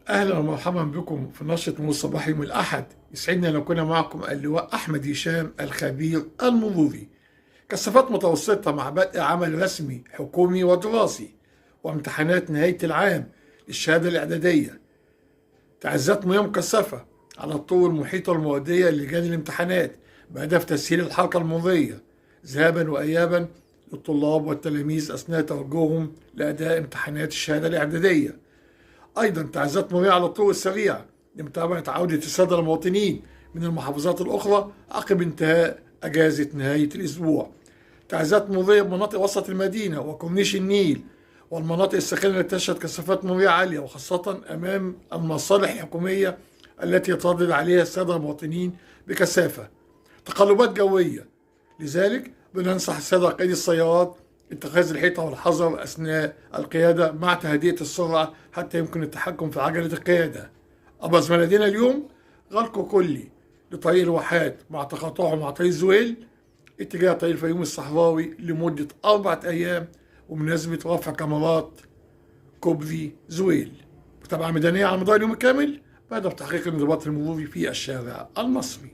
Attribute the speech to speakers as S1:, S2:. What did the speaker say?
S1: أهلا ومرحبا بكم في نشرة مرور صباحي يوم الأحد. يسعدنا لو كنا معكم اللواء أحمد هشام الخبير المروري. كثافات متوسطة مع بدء عمل رسمي حكومي ودراسي وامتحانات نهاية العام للشهادة الإعدادية. تعزيات مياه مكثفة على الطرق المحيطة المؤدية للجان الامتحانات بهدف تسهيل الحركة المرورية ذهابا وإيابا للطلاب والتلاميذ أثناء توجههم لأداء امتحانات الشهادة الإعدادية. أيضا تعزيات مرورية على الطرق السريعة لمتابعة عودة السادة المواطنين من المحافظات الأخرى عقب انتهاء أجازة نهاية الأسبوع. تعزيات مرورية بمناطق وسط المدينة وكورنيش النيل والمناطق الساخنة التي تشهد كثافات مرورية عالية، وخاصة أمام المصالح الحكومية التي يتردد عليها السادة المواطنين بكثافة. تقلبات جوية، لذلك بننصح السادة قائدي السيارات اتخاذ الحيطة والحذر أثناء القيادة مع تهدئة السرعة حتى يمكن التحكم في عجلة القيادة. أبرز ما لدينا اليوم: غلق كلي لطريق الواحات مع تقاطعه مع طريق زويل اتجاه طريق الفيوم الصحراوي لمدة 4 أيام ومناسبة رفع كاميرات كوبري زويل. متابعة ميدانية على مدار اليوم الكامل بهدف تحقيق الانضباط المروري في الشارع المصري.